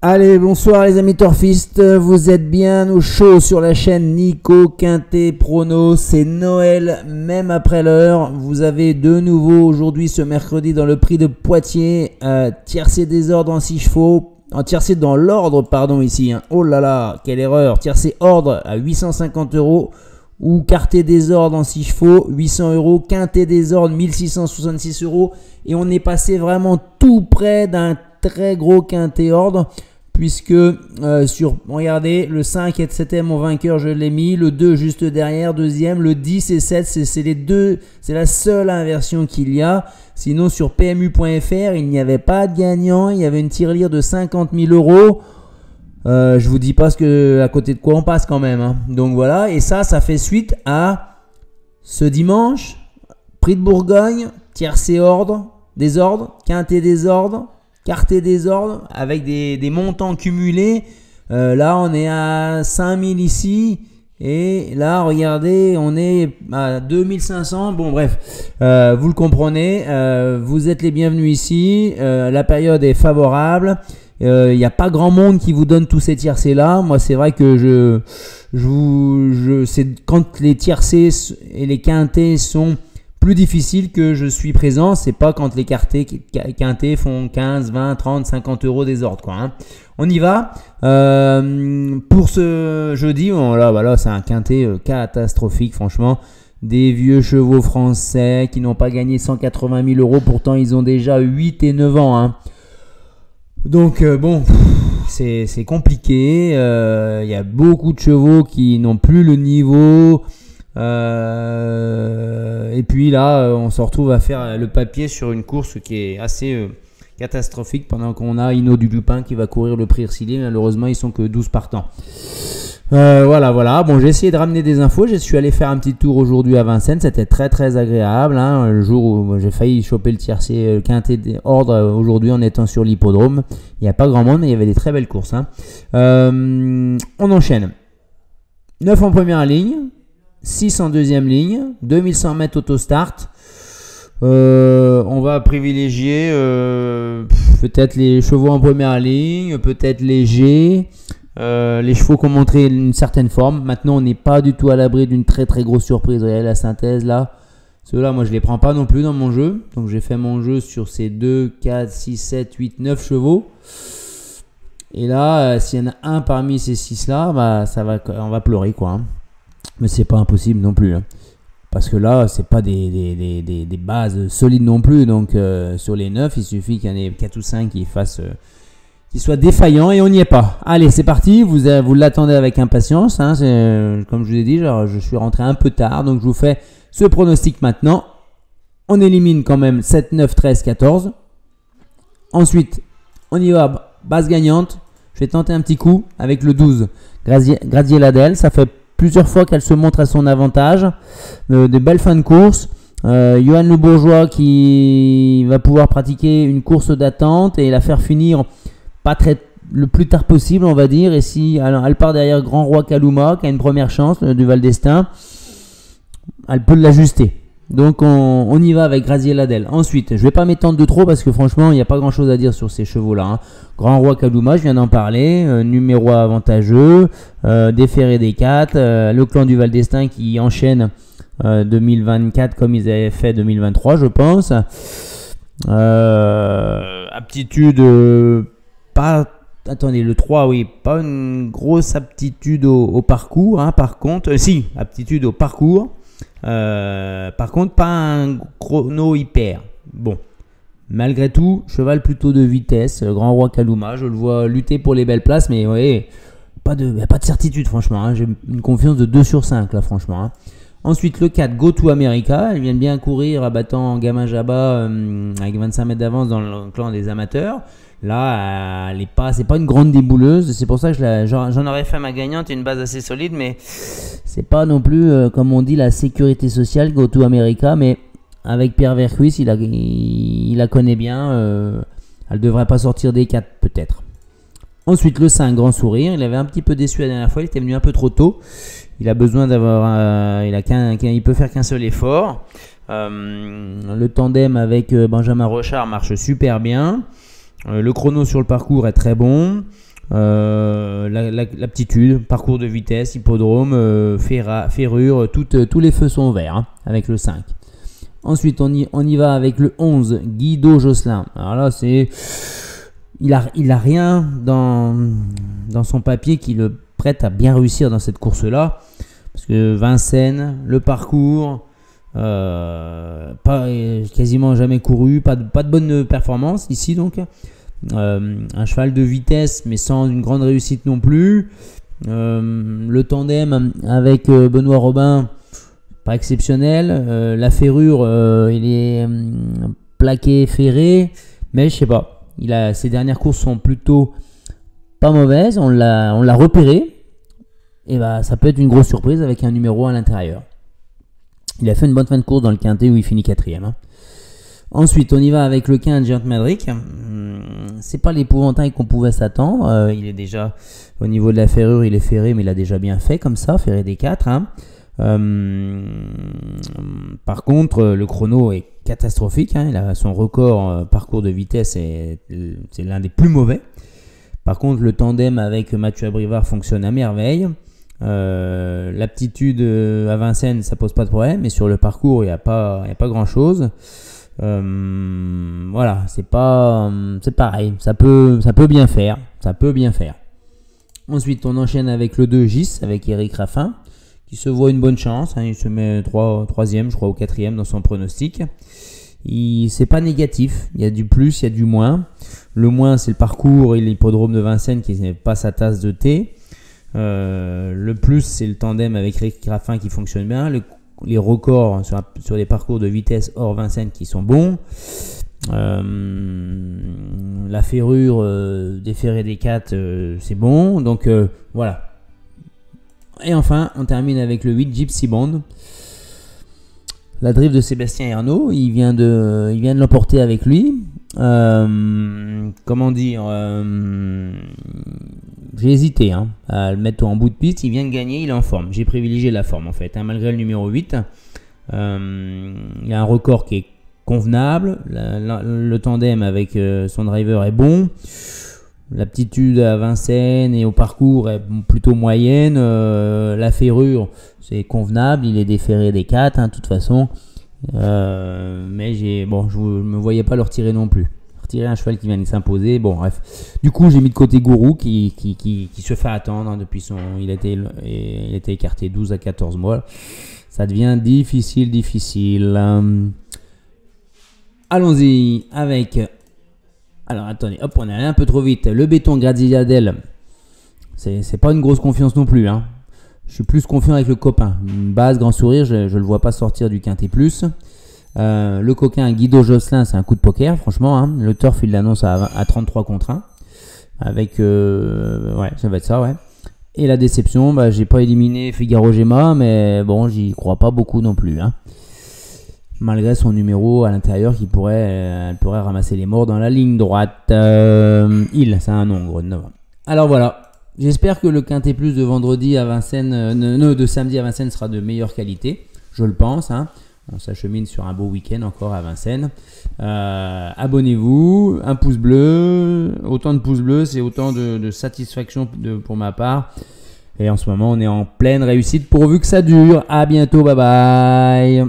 Allez, bonsoir les amis torfistes, vous êtes bien au show sur la chaîne Nico Quintet Prono, c'est Noël même après l'heure, vous avez de nouveau aujourd'hui ce mercredi dans le prix de Poitiers, tiercé désordre en 6 chevaux, en tiercé dans l'ordre pardon ici, hein. Oh là là, quelle erreur, tiercé ordre à 850 € ou quarté désordre en 6 chevaux, 800 €, quintet désordre 1666 € et on est passé vraiment tout près d'un très gros quintet ordre puisque regardez, le 5 et 7 mon vainqueur, je l'ai mis, le 2 juste derrière, deuxième, le 10 et 7, c'est les deux, c'est la seule inversion qu'il y a. Sinon sur PMU.fr, il n'y avait pas de gagnant, il y avait une tirelire de 50 000 €. Je vous dis pas à côté de quoi on passe quand même, hein. Donc voilà, et ça fait suite à ce dimanche, prix de Bourgogne, tiercé ordre, désordre, quintet désordre, quarté désordre avec des montants cumulés. Là on est à 5000 ici et là regardez on est à 2500. Bon bref, vous le comprenez, vous êtes les bienvenus ici, la période est favorable, il n'y a pas grand monde qui vous donne tous ces tiercés là. Moi c'est vrai que c'est quand les tiercés et les quintés sont plus difficile que je suis présent, c'est pas quand les quintés font 15, 20, 30, 50 € des ordres quoi, hein. On y va pour ce jeudi. Voilà, c'est un quintet catastrophique franchement, des vieux chevaux français qui n'ont pas gagné 180 000 €, pourtant ils ont déjà 8 et 9 ans, hein. Donc bon, c'est compliqué, y a beaucoup de chevaux qui n'ont plus le niveau. Et puis là on se retrouve à faire le papier sur une course qui est assez catastrophique pendant qu'on a Hino du Lupin qui va courir le prix Ercilé. Malheureusement ils sont que 12 partants. Voilà. Bon, j'ai essayé de ramener des infos. Je suis allé faire un petit tour aujourd'hui à Vincennes. C'était très agréable, hein. Le jour où j'ai failli choper le tiercé quintet ordre aujourd'hui en étant sur l'hippodrome. Il n'y a pas grand monde mais il y avait des très belles courses, hein. On enchaîne. 9 en première ligne, 6 en deuxième ligne, 2100 mètres auto-start. On va privilégier peut-être les chevaux en première ligne, peut-être légers, les chevaux qui ont montré une certaine forme. Maintenant, on n'est pas du tout à l'abri d'une très grosse surprise. Regardez la synthèse là. Ceux-là, moi, je les prends pas non plus dans mon jeu. Donc, j'ai fait mon jeu sur ces 2, 4, 6, 7, 8, 9 chevaux. Et là, s'il y en a un parmi ces 6-là, bah, on va pleurer quoi, hein. Mais c'est pas impossible non plus, hein. Parce que là c'est pas des bases solides non plus, donc sur les 9 il suffit qu'il y en ait 4 ou 5 qui soient défaillants et on n'y est pas. Allez c'est parti, vous l'attendez avec impatience, hein. Comme je vous ai dit, je suis rentré un peu tard, donc je vous fais ce pronostic maintenant. On élimine quand même 7, 9, 13, 14. Ensuite on y va, base gagnante. Je vais tenter un petit coup avec le 12 Graziella-Del, ça fait plusieurs fois qu'elle se montre à son avantage, de belles fins de course. Johan Le Bourgeois qui va pouvoir pratiquer une course d'attente et la faire finir le plus tard possible, on va dire. Et si elle part derrière Grand Roi Kaluma qui a une première chance du Val d'Estaing, elle peut l'ajuster. Donc on y va avec Graziella-Del. Ensuite, je vais pas m'étendre de trop parce que franchement, il n'y a pas grand chose à dire sur ces chevaux-là, hein. Grand Roi Kaluma, je viens d'en parler, numéro avantageux, déféré des 4, le clan du Val d'Estaing qui enchaîne 2024 comme ils avaient fait 2023, je pense. Aptitude, attendez, le 3, oui, pas une grosse aptitude au parcours, hein, par contre, si, aptitude au parcours. Par contre pas un chrono hyper bon, malgré tout cheval plutôt de vitesse, Grand Roi Kaluma, je le vois lutter pour les belles places, mais ouais, pas de certitude franchement, hein. J'ai une confiance de 2 sur 5 là franchement, hein. Ensuite le 4 Go to America, elle vient de bien courir abattant Gamin Jabba avec 25 mètres d'avance dans le clan des amateurs. Là, c'est pas une grande débouleuse. C'est pour ça que j'en aurais fait ma gagnante, une base assez solide, mais c'est pas non plus, comme on dit, la sécurité sociale Go to America. Mais avec Pierre Vercuis, il la connaît bien. Elle devrait pas sortir des 4 peut-être. Ensuite, le 5 Grand Sourire. Il avait un petit peu déçu la dernière fois. Il était venu un peu trop tôt. Il a besoin d'avoir, il peut faire qu'un seul effort. Le tandem avec Benjamin Rochard marche super bien. Le chrono sur le parcours est très bon. L'aptitude, parcours de vitesse, hippodrome, ferrure, tous les feux sont verts hein, avec le 5. Ensuite, on y va avec le 11, Guido Josselin. Alors là, il a rien dans son papier qui le prête à bien réussir dans cette course-là. Parce que Vincennes, le parcours, quasiment jamais couru, pas de bonne performance ici donc. Un cheval de vitesse, mais sans une grande réussite non plus. Le tandem avec Benoît Robin, pas exceptionnel. La ferrure, il est plaqué, ferré, mais je sais pas. Ses dernières courses sont plutôt pas mauvaises. On l'a repéré. Et bah, ça peut être une grosse surprise avec un numéro à l'intérieur. Il a fait une bonne fin de course dans le quintet où il finit 4e. Hein. Ensuite, on y va avec le 15 Giant Madric. C'est pas l'épouvantail qu'on pouvait s'attendre. Il est déjà au niveau de la ferrure, il est ferré, mais il a déjà bien fait comme ça, ferré des 4. Hein. Par contre, le chrono est catastrophique. Hein. Il a son record parcours de vitesse, c'est l'un des plus mauvais. Par contre, le tandem avec Mathieu Abrivard fonctionne à merveille. L'aptitude à Vincennes, ça pose pas de problème, mais sur le parcours, il n'y a pas grand chose. Voilà, c'est pareil, ça peut bien faire. Ensuite, on enchaîne avec le 2 Gis, avec Eric Raffin, qui se voit une bonne chance. Hein, il se met 3e, je crois, ou 4e dans son pronostic. C'est pas négatif, il y a du plus, il y a du moins. Le moins, c'est le parcours et l'hippodrome de Vincennes qui n'est pas sa tasse de thé. Le plus, c'est le tandem avec Eric Raffin qui fonctionne bien. Les records sur les parcours de vitesse hors Vincennes qui sont bons. La ferrure des ferrés des 4, c'est bon. Donc voilà. Et enfin, on termine avec le 8 Gypsy Bond. La drift de Sébastien Ernaud, il vient de l'emporter avec lui. Comment dire, j'ai hésité à le mettre en bout de piste. Il vient de gagner, il est en forme. J'ai privilégié la forme en fait, malgré le numéro 8. Il y a un record qui est convenable. Le tandem avec son driver est bon. L'aptitude à Vincennes et au parcours est plutôt moyenne. La ferrure, c'est convenable. Il est déferré des 4, de toute façon. Mais je ne me voyais pas le retirer non plus. Retirer un cheval qui vient de s'imposer. Bon, bref. Du coup, j'ai mis de côté Gourou qui se fait attendre depuis il a été écarté 12 à 14 mois. Ça devient difficile. Allons-y avec... Alors attendez, hop, on est allé un peu trop vite. Le béton Graziadel, c'est pas une grosse confiance non plus. Hein. Je suis plus confiant avec le copain. Une base, grand sourire, je le vois pas sortir du quintet plus. Le coquin Guido Josselin, c'est un coup de poker, franchement. Hein. Le turf, il l'annonce à 33 contre 1. Avec, ouais, ça va être ça, ouais. Et la déception, j'ai pas éliminé Figaro Gemma, mais bon, j'y crois pas beaucoup non plus. Hein. Malgré son numéro à l'intérieur elle pourrait ramasser les morts dans la ligne droite. C'est un nom, gros. Alors voilà, j'espère que le quintet plus de vendredi à Vincennes, de samedi à Vincennes sera de meilleure qualité, je le pense. Hein. On s'achemine sur un beau week-end encore à Vincennes. Abonnez-vous, un pouce bleu, autant de pouces bleus, c'est autant de satisfaction pour ma part. Et en ce moment, on est en pleine réussite pourvu que ça dure. À bientôt, bye bye.